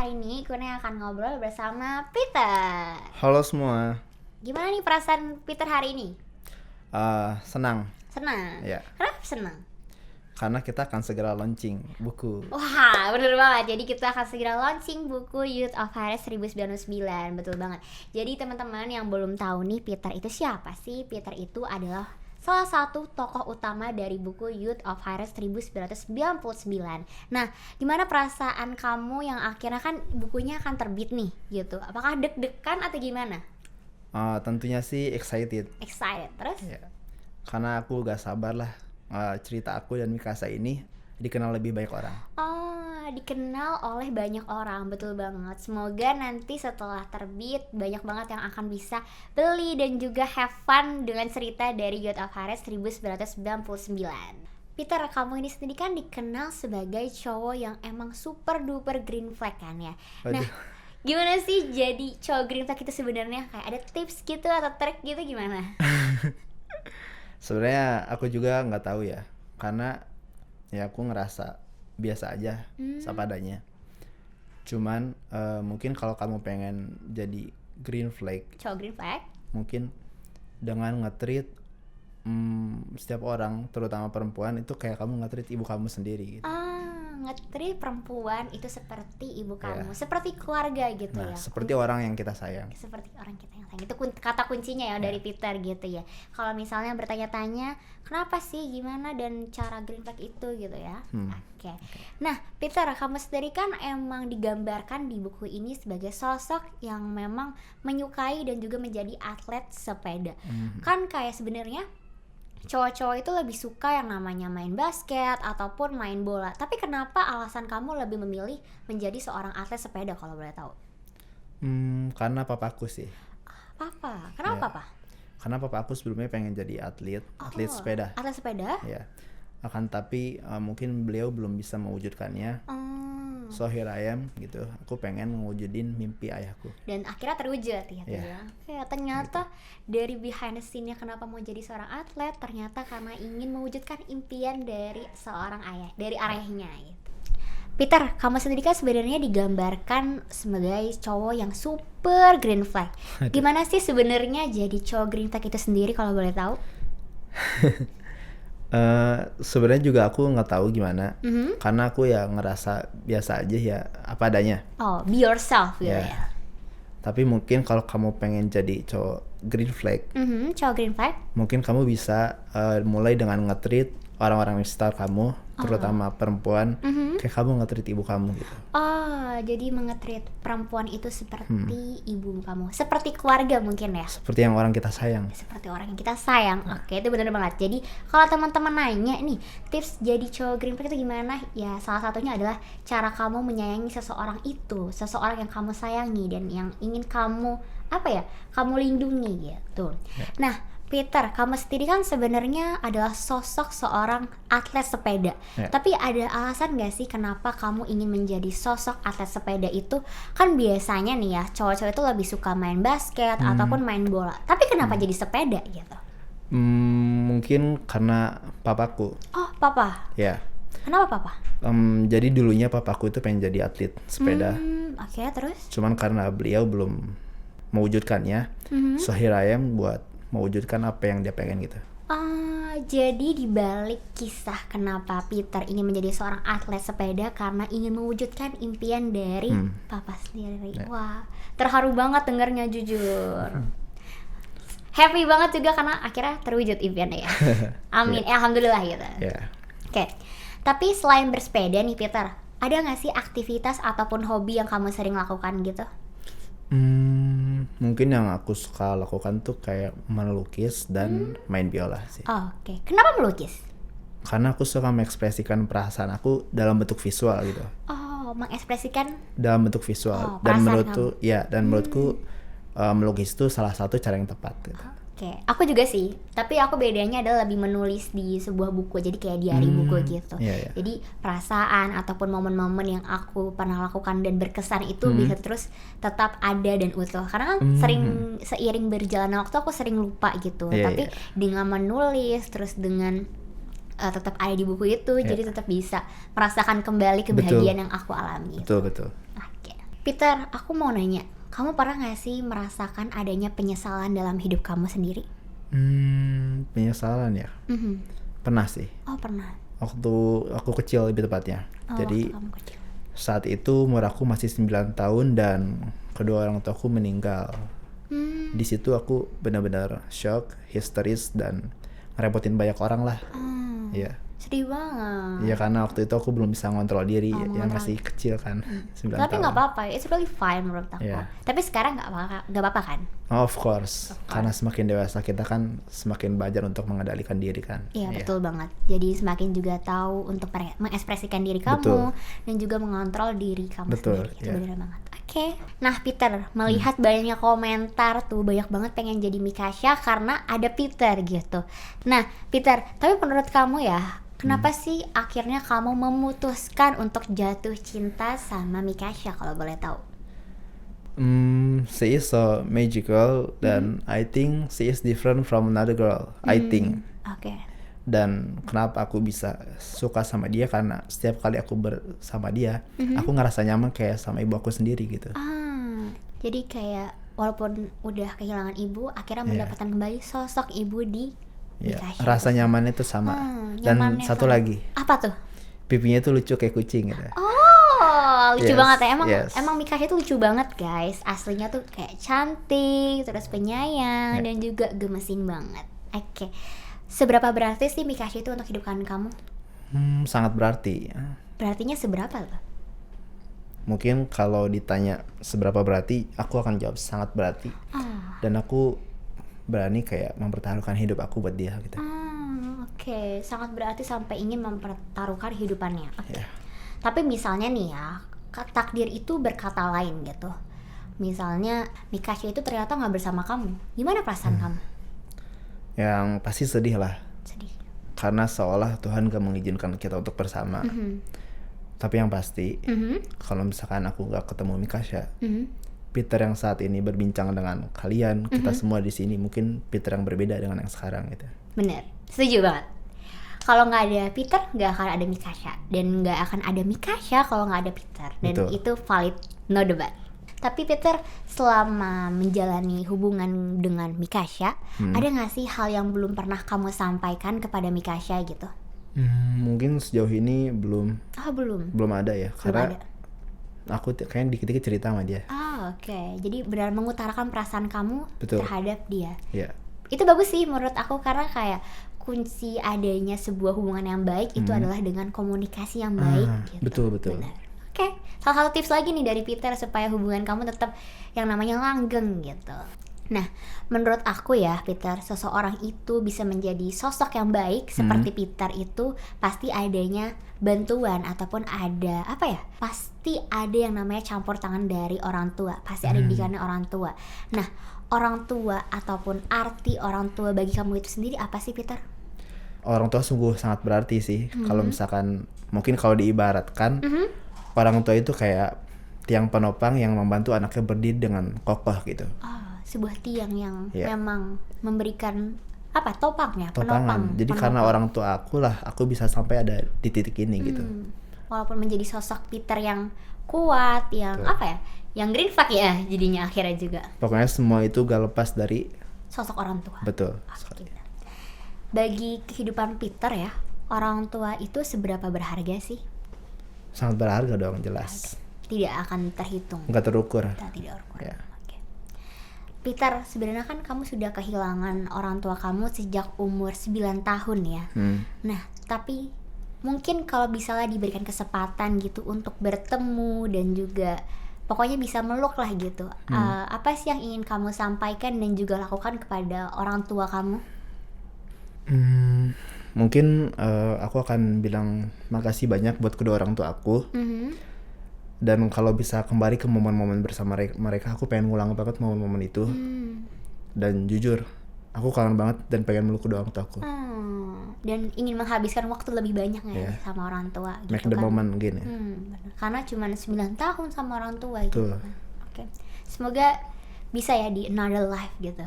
hari ini Kurnia akan ngobrol bersama Peter. Halo semua. Gimana nih perasaan Peter hari ini? Senang. Senang? Ya. Kenapa senang? Karena kita akan segera launching buku. Wah, bener banget. Jadi kita akan segera launching buku Youth of Harris 1999. Betul banget. Jadi teman-teman yang belum tahu nih, Peter itu siapa sih? Peter itu adalah salah satu tokoh utama dari buku Youth of Harris 1999. Nah, gimana perasaan kamu yang akhirnya kan bukunya akan terbit nih gitu? Apakah deg-degan atau gimana? Tentunya sih excited. Excited, terus? Ya. Karena aku gak sabar lah cerita aku dan Mikasa ini dikenal lebih banyak orang. Dikenal oleh banyak orang, betul banget. Semoga nanti setelah terbit banyak banget yang akan bisa beli dan juga have fun dengan cerita dari Youth of Harris 1999. Peter, kamu ini sendiri kan dikenal sebagai cowok yang emang super duper green flag kan ya. Waduh. Nah, gimana sih jadi cowok green flag itu sebenarnya? Kayak ada tips gitu atau trik gitu gimana? Sebenarnya aku juga nggak tahu ya, karena ya aku ngerasa biasa aja sepadanya. Cuman mungkin kalau kamu pengen jadi green flag, Cowok green flag? mungkin dengan nge-treat setiap orang, terutama perempuan, itu kayak kamu nge-treat ibu kamu sendiri gitu. Ngetri perempuan itu seperti ibu kamu, seperti keluarga gitu Nah, ya. seperti orang yang kita sayang. Seperti orang kita yang sayang. Itu kata kuncinya ya dari Peter gitu ya. Kalau misalnya bertanya-tanya kenapa sih, gimana dan cara green flag itu gitu ya. Oke. Nah, Peter, kamu sendiri kan emang digambarkan di buku ini sebagai sosok yang memang menyukai dan juga menjadi atlet sepeda. Kan kayak sebenarnya cowok-cowok itu lebih suka yang namanya main basket ataupun main bola. Tapi kenapa alasan kamu lebih memilih menjadi seorang atlet sepeda kalau boleh tahu? Karena papaku sih. Papa, kenapa Ya. papa? Karena papa aku sebelumnya pengen jadi atlet sepeda. Atlet sepeda? Ya. Akan tapi mungkin beliau belum bisa mewujudkannya. So here I am gitu. Aku pengen mewujudin mimpi ayahku. Dan akhirnya terwujud ya. Yeah. Kayak ternyata dari behind the scene-nya kenapa mau jadi seorang atlet, ternyata karena ingin mewujudkan impian dari seorang ayah, dari ayahnya gitu. Peter, kamu sendiri kan sebenarnya digambarkan sebagai cowok yang super green flag. Gimana sih sebenarnya jadi cowok green flag itu sendiri kalau boleh tahu? Sebenarnya juga aku nggak tahu gimana. Karena aku ya ngerasa biasa aja ya, apa adanya. Oh, be yourself gitu Ya. ya. Tapi mungkin kalau kamu pengen jadi cowok green flag, Cowok green flag? mungkin kamu bisa mulai dengan nge-treat orang-orang di sekitar kamu, terutama perempuan, kayak kamu nge-treat ibu kamu gitu. Jadi mengetreat perempuan itu seperti ibu kamu, seperti keluarga mungkin ya, Seperti yang orang kita sayang. seperti orang yang kita sayang. Oke, itu benar banget. Jadi kalau teman-teman nanya nih, tips jadi cowok green flag itu gimana? Ya salah satunya adalah cara kamu menyayangi seseorang itu, seseorang yang kamu sayangi dan yang ingin kamu kamu lindungi gitu. Nah, Peter, kamu sendiri kan sebenarnya adalah sosok seorang atlet sepeda. Tapi ada alasan gak sih kenapa kamu ingin menjadi sosok atlet sepeda itu? Kan biasanya nih ya, cowok-cowok itu lebih suka main basket ataupun main bola. Tapi kenapa jadi sepeda gitu? Mungkin karena papaku. Oh, papa. Ya. Kenapa papa? Jadi dulunya papaku itu pengen jadi atlet sepeda. Oke, terus? Cuman karena beliau belum mewujudkannya, so here I am buat mewujudkan apa yang dia pengen gitu. Jadi dibalik kisah kenapa Peter ingin menjadi seorang atlet sepeda karena ingin mewujudkan impian dari papa sendiri. Wah, terharu banget dengarnya jujur. Happy banget juga karena akhirnya terwujud impiannya ya. Amin, alhamdulillah gitu. Oke. Tapi selain bersepeda nih Peter, ada nggak sih aktivitas ataupun hobi yang kamu sering lakukan gitu? Mungkin yang aku suka lakukan tuh kayak melukis dan main biola sih. Oke. Kenapa melukis? Karena aku suka mengekspresikan perasaan aku dalam bentuk visual gitu. Mengekspresikan Dalam bentuk visual. Dan menurutku melukis itu salah satu cara yang tepat gitu. Oke, aku juga sih. Tapi aku bedanya adalah lebih menulis di sebuah buku. Jadi kayak diary buku gitu. Jadi perasaan ataupun momen-momen yang aku pernah lakukan dan berkesan itu bisa terus tetap ada dan utuh. Karena kan seiring berjalannya waktu aku sering lupa gitu. Tapi dengan menulis terus dengan tetap ada di buku itu, jadi tetap bisa merasakan kembali kebahagiaan yang aku alami. Betul. Oke. Peter, aku mau nanya, kamu pernah gak sih merasakan adanya penyesalan dalam hidup kamu sendiri? Penyesalan ya. Pernah sih. Oh pernah. Waktu aku kecil lebih tepatnya. Oh, Jadi waktu kamu kecil. saat itu umur aku masih 9 tahun dan kedua orang tuaku meninggal. Di situ aku benar-benar shock, histeris, dan ngerepotin banyak orang lah. Iya. Sedih banget. Iya, karena waktu itu aku belum bisa ngontrol diri, yang mengontrol. masih kecil kan, 9 Tapi tahun. nggak apa-apa, it's really fine menurut aku. Iya. Tapi sekarang nggak apa-apa kan? Oh, of course. Karena semakin dewasa kita kan semakin belajar untuk mengendalikan diri kan. Iya betul banget. Jadi semakin juga tahu untuk mengekspresikan diri kamu Betul. dan juga mengontrol diri kamu Betul, sendiri. Itu iya. benar banget. Oke. Nah Peter, melihat banyak komentar tuh, banyak banget pengen jadi Mikasha karena ada Peter gitu. Nah Peter, tapi menurut kamu ya, kenapa sih akhirnya kamu memutuskan untuk jatuh cinta sama Mikasha kalau boleh tahu? She is so magical dan I think she is different from another girl. I think. Oke. Dan kenapa aku bisa suka sama dia karena setiap kali aku bersama dia, aku ngerasa nyaman kayak sama ibu aku sendiri gitu. Jadi kayak walaupun udah kehilangan ibu, akhirnya mendapatkan kembali sosok ibu di Ya, Mikasha. rasa nyamannya tuh sama. Dan Nyamannya satu sama. lagi, Apa tuh? pipinya tuh lucu kayak kucing gitu. Oh, lucu Yes, banget ya. yes. Emang Mikasha itu lucu banget, guys. Aslinya tuh kayak cantik, terus penyayang, dan juga gemesin banget. Oke. Seberapa berarti sih Mikasha itu untuk kehidupan kamu? Sangat berarti. Berartinya seberapa tuh? Mungkin kalau ditanya seberapa berarti, aku akan jawab sangat berarti. Dan aku berani kayak mempertaruhkan hidup aku buat dia gitu. Oke. Sangat berarti sampai ingin mempertaruhkan hidupannya. Oke. Ya. Tapi misalnya nih ya, takdir itu berkata lain gitu. Misalnya Mikasha itu ternyata nggak bersama kamu, gimana perasaan kamu? Yang pasti sedih lah. Sedih. Karena seolah Tuhan gak mengizinkan kita untuk bersama. Tapi yang pasti, kalau misalkan aku gak ketemu Mikasha, Peter yang saat ini berbincang dengan kalian, kita semua di sini, mungkin Peter yang berbeda dengan yang sekarang gitu. Bener, setuju banget. Kalau nggak ada Peter, nggak akan ada Mikasha, dan nggak akan ada Mikasha kalau nggak ada Peter. Dan Betul. itu valid, no debat. Tapi Peter, selama menjalani hubungan dengan Mikasha, ada nggak sih hal yang belum pernah kamu sampaikan kepada Mikasha gitu? Mungkin sejauh ini belum Belum ada ya, karena ada. aku kayaknya dikit-dikit cerita sama dia. Oke. Jadi benar mengutarakan perasaan kamu Betul. terhadap dia. Ya, Itu bagus sih menurut aku, karena kayak kunci adanya sebuah hubungan yang baik itu adalah dengan komunikasi yang baik gitu. betul. Benar. Oke, salah satu tips lagi nih dari Peter supaya hubungan kamu tetap yang namanya langgeng gitu. Nah, menurut aku ya Peter, seseorang itu bisa menjadi sosok yang baik seperti Peter itu pasti adanya bantuan ataupun ada apa ya? Pasti ada yang namanya campur tangan dari orang tua. Pasti ada didikannya orang tua. Nah, orang tua ataupun arti orang tua bagi kamu itu sendiri apa sih Peter? Orang tua sungguh sangat berarti sih. Kalau misalkan, mungkin kalau diibaratkan, orang tua itu kayak tiang penopang yang membantu anaknya berdiri dengan kokoh gitu. Sebuah tiang yang Ya. memang memberikan apa? Topangnya, Topangan. Jadi karena orang tua aku lah, aku bisa sampai ada di titik ini gitu. Walaupun menjadi sosok Peter yang kuat, yang apa ya? Yang green flag ya jadinya akhirnya juga. Pokoknya semua itu gak lepas dari Sosok orang tua. betul. Oke. Bagi kehidupan Peter ya, orang tua itu seberapa berharga sih? Sangat berharga dong, jelas. Tidak akan terhitung. Nggak terukur. Tidak ukur. Ya. Oke. Peter, sebenarnya kan kamu sudah kehilangan orang tua kamu sejak umur 9 tahun ya. Nah, tapi mungkin kalau misalnya diberikan kesempatan gitu untuk bertemu dan juga pokoknya bisa meluk lah gitu. Apa sih yang ingin kamu sampaikan dan juga lakukan kepada orang tua kamu? Mungkin aku akan bilang makasih banyak buat kedua orang tua aku. Dan kalau bisa kembali ke momen-momen bersama mereka, aku pengen ngulang banget momen-momen itu. Dan jujur, aku kangen banget dan pengen meluk kedua orang tua aku. Dan ingin menghabiskan waktu lebih banyak ya sama orang tua gitu. Make the moment gini. Bener. Karena cuma 9 tahun sama orang tua gitu Betul. kan. Oke. Semoga bisa ya di another life gitu.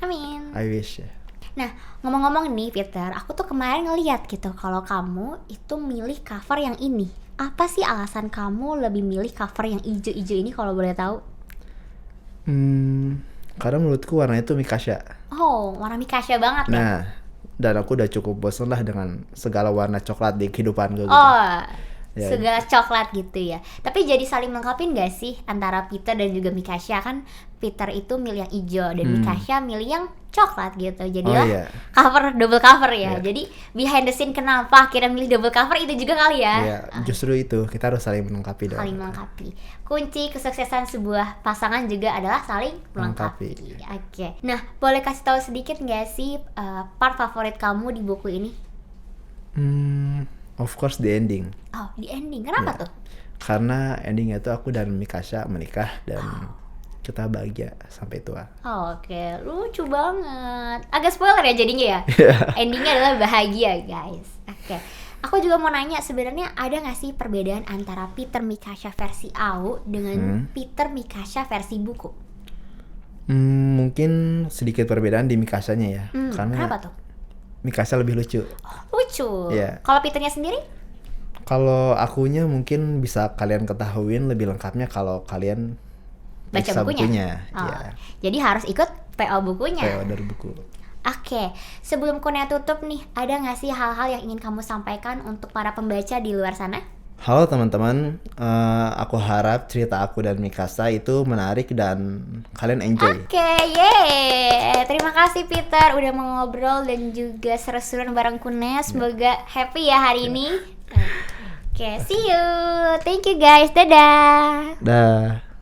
Amin. I wish ya. Nah, ngomong-ngomong nih Peter, aku tuh kemarin ngeliat gitu kalau kamu itu milih cover yang ini. Apa sih alasan kamu lebih milih cover yang ijo-ijo ini kalau boleh tahu? Karena menurutku warna itu Mikasha. Oh, warna Mikasha banget ya? Nah, dan aku udah cukup bosan lah dengan segala warna coklat di kehidupanku gitu. Oh, Ya. segala coklat gitu ya. Tapi jadi saling melengkapin gak sih antara Peter dan juga Mikasha? Kan Peter itu milih yang hijau dan Mikasha milih yang coklat gitu. Jadilah Oh, iya. cover, double cover ya. Iya. Jadi behind the scene kenapa akhirnya milih double cover itu juga kali ya? Ya, justru itu kita harus saling melengkapi dong. Saling melengkapi. Kunci kesuksesan sebuah pasangan juga adalah saling melengkapi. Oke. Nah, boleh kasih tahu sedikit nggak sih part favorit kamu di buku ini? Of course the ending. Oh, di ending. Kenapa Ya. tuh? Karena endingnya itu aku dan Mikasha menikah dan kita bahagia sampai tua. Oke, lucu banget. Agak spoiler ya jadinya ya. Endingnya adalah bahagia, guys. Oke. Aku juga mau nanya, sebenarnya ada nggak sih perbedaan antara Peter Mikasha versi AU dengan Peter Mikasha versi buku? Mungkin sedikit perbedaan di Mikashanya ya. Karena Kenapa tuh? Mikasha lebih lucu. Lucu. Iya. Kalau Peternya sendiri? Kalau akunya mungkin bisa kalian ketahuin lebih lengkapnya kalau kalian Baca periksa bukunya. Oh, Ya, jadi harus ikut PO bukunya. kayak order buku. Oke, sebelum Kurnia tutup nih, ada nggak sih hal-hal yang ingin kamu sampaikan untuk para pembaca di luar sana? Halo teman-teman, aku harap cerita aku dan Mikasa itu menarik dan kalian enjoy. Oke, yeay. Terima kasih Peter udah mau ngobrol dan juga seru-seruan bareng Kurnia. Semoga happy ya hari ini. Oke, see you. Thank you guys. Dadah. Dah.